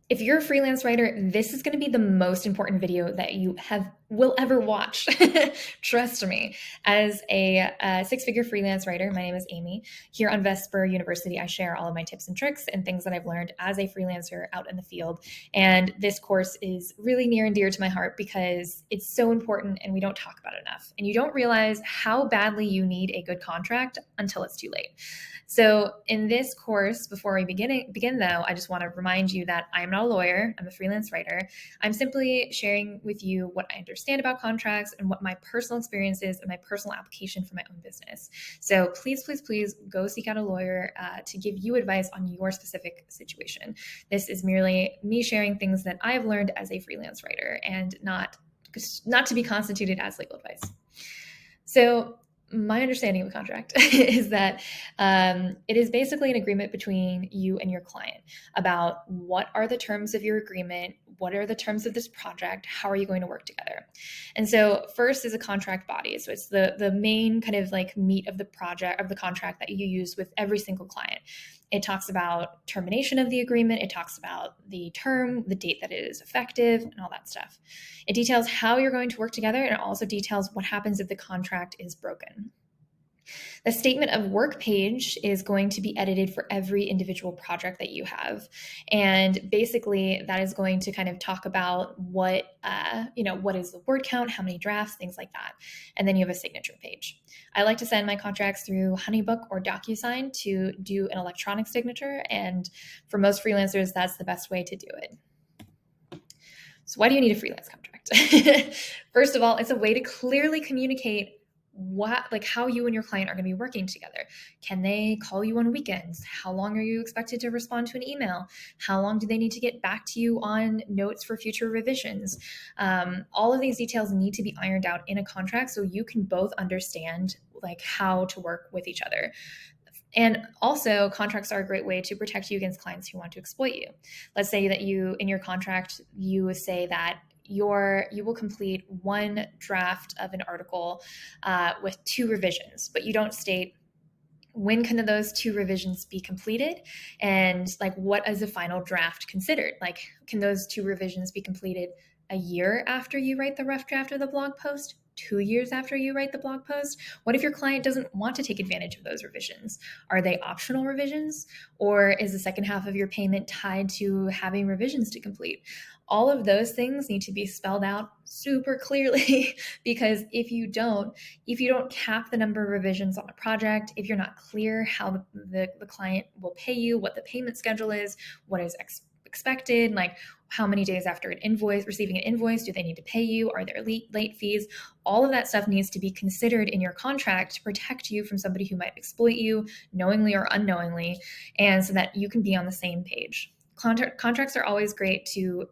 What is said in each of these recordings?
If you're a freelance writer, this is going to be the most important video that you will ever watch. Trust me. As a six-figure freelance writer, my name is Amy. Here on Vesper University, I share all of my tips and tricks and things that I've learned as a freelancer out in the field. And this course is really near and dear to my heart because it's so important and we don't talk about it enough. And you don't realize how badly you need a good contract until it's too late. So in this course, before we begin though, I just want to remind you that I am not a lawyer. I'm a freelance writer. I'm simply sharing with you what I understand about contracts and what my personal experience is and my personal application for my own business. So please, please, please go seek out a lawyer to give you advice on your specific situation. This is merely me sharing things that I have learned as a freelance writer and not to be constituted as legal advice. So my understanding of a contract is that it is basically an agreement between you and your client about what are the terms of your agreement, what are the terms of this project, how are you going to work together. And so first is a contract body. So it's the main kind of like meat of the project, of the contract that you use with every single client. It talks about termination of the agreement. It talks about the term, the date that it is effective, and all that stuff. It details how you're going to work together, and it also details what happens if the contract is broken. The statement of work page is going to be edited for every individual project that you have. And basically that is going to kind of talk about what is the word count, how many drafts, things like that. And then you have a signature page. I like to send my contracts through Honeybook or DocuSign to do an electronic signature. And for most freelancers, that's the best way to do it. So why do you need a freelance contract? First of all, it's a way to clearly communicate how you and your client are going to be working together. Can they call you on weekends? How long are you expected to respond to an email? How long do they need to get back to you on notes for future revisions? All of these details need to be ironed out in a contract so you can both understand like how to work with each other. And also, contracts are a great way to protect you against clients who want to exploit you. Let's say that in your contract, you say that you will complete one draft of an article with 2 revisions, but you don't state when can those 2 revisions be completed and like what is the final draft considered? Like, can those 2 revisions be completed a year after you write the rough draft of the blog post? 2 years after you write the blog post? What if your client doesn't want to take advantage of those revisions? Are they optional revisions? Or is the second half of your payment tied to having revisions to complete? All of those things need to be spelled out super clearly because if you don't cap the number of revisions on a project, if you're not clear how the client will pay you, what the payment schedule is, what is expected, like how many days after receiving an invoice do they need to pay you? Are there late fees? All of that stuff needs to be considered in your contract to protect you from somebody who might exploit you knowingly or unknowingly, and so that you can be on the same page. Contracts are always great to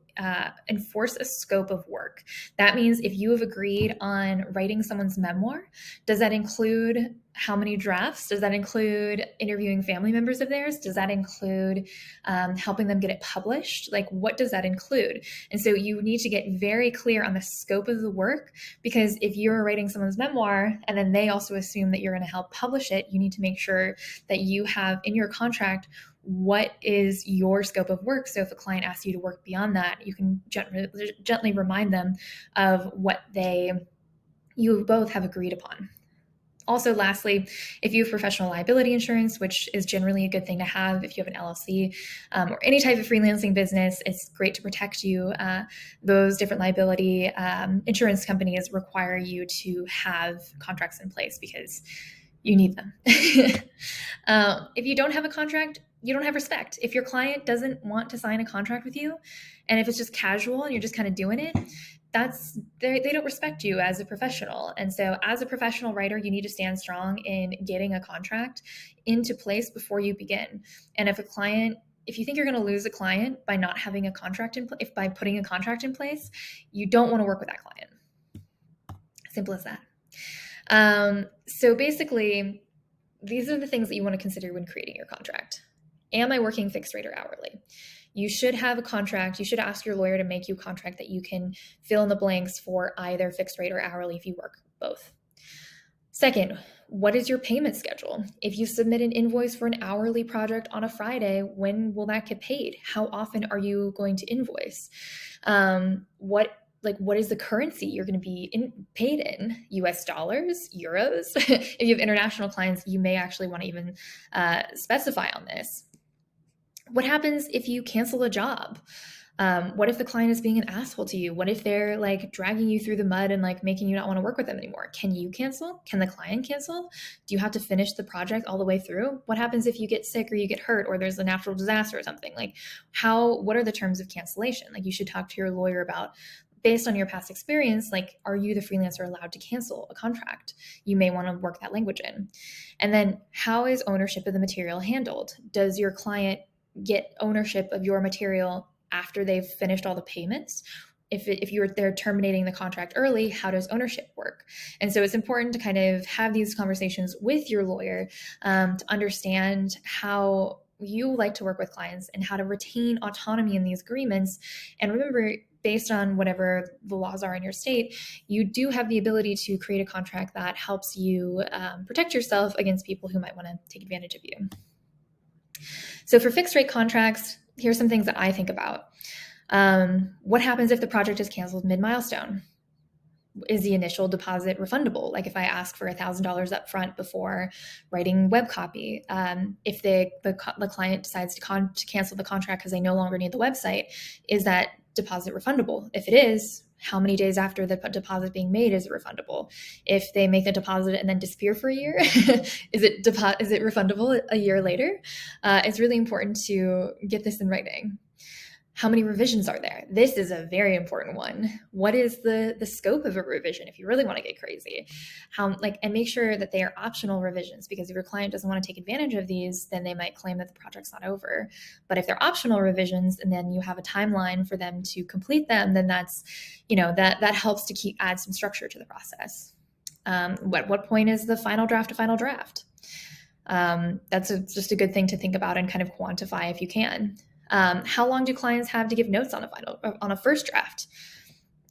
enforce a scope of work. That means if you have agreed on writing someone's memoir, does that include how many drafts? Does that include interviewing family members of theirs? Does that include helping them get it published? Like, what does that include? And so you need to get very clear on the scope of the work, because if you're writing someone's memoir and then they also assume that you're going to help publish it, you need to make sure that you have in your contract what is your scope of work. So if a client asks you to work beyond that, you can gently remind them of what you both have agreed upon. Also, lastly, if you have professional liability insurance, which is generally a good thing to have if you have an LLC or any type of freelancing business, it's great to protect you. Those different liability insurance companies require you to have contracts in place because you need them. If you don't have a contract, you don't have respect. If your client doesn't want to sign a contract with you, and if it's just casual and you're just kind of doing it, they don't respect you as a professional. And so as a professional writer, you need to stand strong in getting a contract into place before you begin. And if you think you're going to lose a client by not having a contract by putting a contract in place, you don't want to work with that client. Simple as that. So basically, these are the things that you want to consider when creating your contract. Am I working fixed rate or hourly? You should have a contract. You should ask your lawyer to make you a contract that you can fill in the blanks for either fixed rate or hourly if you work both. Second, What is your payment schedule? If you submit an invoice for an hourly project on a Friday, when will that get paid? How often are you going to invoice? What is the currency you're going to be paid in? US dollars, euros? If you have international clients, you may actually want to even specify on this. What happens if you cancel a job? What if the client is being an asshole to you? What if they're like dragging you through the mud and like making you not want to work with them anymore? Can you cancel? Can the client cancel? Do you have to finish the project all the way through? What happens if you get sick or you get hurt or there's a natural disaster or something? Like what are the terms of cancellation? Like you should talk to your lawyer about, based on your past experience, like, are you the freelancer allowed to cancel a contract? You may want to work that language in. And then how is ownership of the material handled? Does your client get ownership of your material after they've finished all the payments? If they're terminating the contract early, how does ownership work? And so it's important to kind of have these conversations with your lawyer to understand how you like to work with clients and how to retain autonomy in these agreements. And remember, based on whatever the laws are in your state, you do have the ability to create a contract that helps you protect yourself against people who might want to take advantage of you. So for fixed rate contracts, here's some things that I think about. What happens if the project is canceled mid-milestone? Is the initial deposit refundable? Like if I ask for $1,000 up front before writing web copy, if the client decides to cancel the contract because they no longer need the website, is that deposit refundable? If it is, how many days after the deposit being made is it refundable? If they make the deposit and then disappear for a year, is it refundable a year later? It's really important to get this in writing. How many revisions are there? This is a very important one. What is the scope of a revision if you really want to get crazy? And make sure that they are optional revisions, because if your client doesn't want to take advantage of these, then they might claim that the project's not over. But if they're optional revisions and then you have a timeline for them to complete them, then that's, that helps to add some structure to the process. At what point is the final draft a final draft? That's just a good thing to think about and kind of quantify if you can. How long do clients have to give notes on a first draft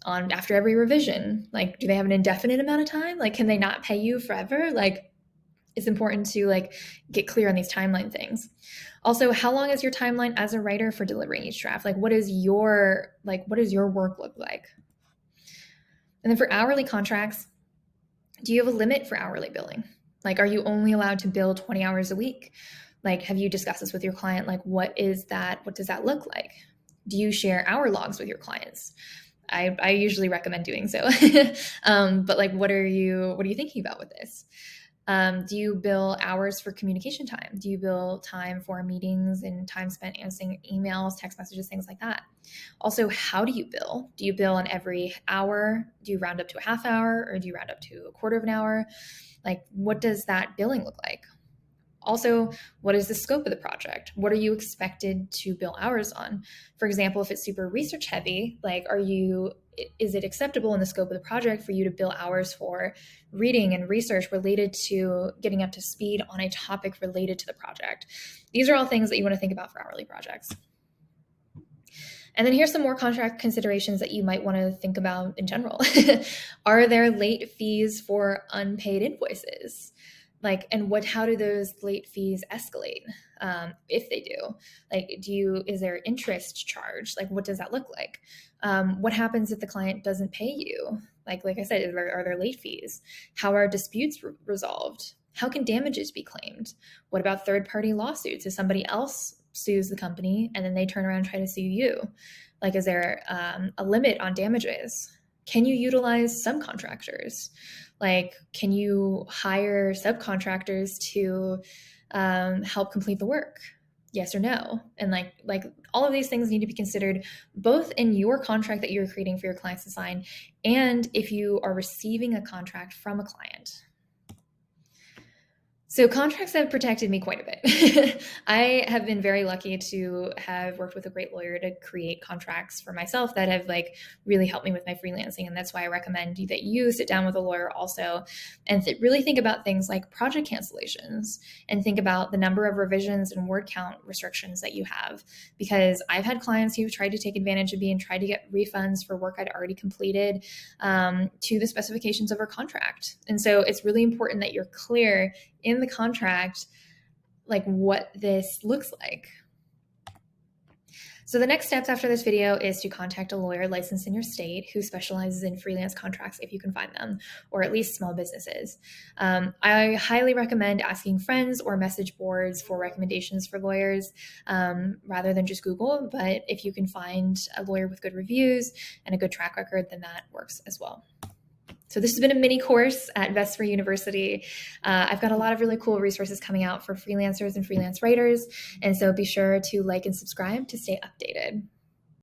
after every revision? Like, do they have an indefinite amount of time? Like, can they not pay you forever? Like, it's important to get clear on these timeline things. Also, how long is your timeline as a writer for delivering each draft? Like, what does your work look like? And then for hourly contracts, do you have a limit for hourly billing? Like, are you only allowed to bill 20 hours a week? Like, have you discussed this with your client? Like, what does that look like? Do you share hour logs with your clients? I usually recommend doing so. But what are you thinking about with this? Do you bill hours for communication time? Do you bill time for meetings and time spent answering emails, text messages, things like that? Also, how do you bill? Do you bill on every hour? Do you round up to a half hour, or do you round up to a quarter of an hour? Like, what does that billing look like? Also, what is the scope of the project? What are you expected to bill hours on? For example, if it's super research heavy, is it acceptable in the scope of the project for you to bill hours for reading and research related to getting up to speed on a topic related to the project? These are all things that you want to think about for hourly projects. And then here's some more contract considerations that you might want to think about in general. Are there late fees for unpaid invoices? How do those late fees escalate? If they do, is there interest charged? What does that look like? What happens if the client doesn't pay you? Like I said, are there late fees? How are disputes resolved? How can damages be claimed? What about third-party lawsuits? If somebody else sues the company and then they turn around and try to sue you, is there a limit on damages? Can you utilize subcontractors? Can you hire subcontractors to help complete the work? Yes or no? And all of these things need to be considered both in your contract that you're creating for your clients to sign, and if you are receiving a contract from a client. So contracts have protected me quite a bit. I have been very lucky to have worked with a great lawyer to create contracts for myself that have really helped me with my freelancing. And that's why I recommend that you sit down with a lawyer also and really think about things like project cancellations and think about the number of revisions and word count restrictions that you have. Because I've had clients who've tried to take advantage of me and tried to get refunds for work I'd already completed to the specifications of our contract. And so it's really important that you're clear in the contract, what this looks like. So the next steps after this video is to contact a lawyer licensed in your state who specializes in freelance contracts if you can find them, or at least small businesses. I highly recommend asking friends or message boards for recommendations for lawyers rather than just Google. But if you can find a lawyer with good reviews and a good track record, then that works as well. So this has been a mini course at Vesper University. I've got a lot of really cool resources coming out for freelancers and freelance writers. And so be sure to like and subscribe to stay updated.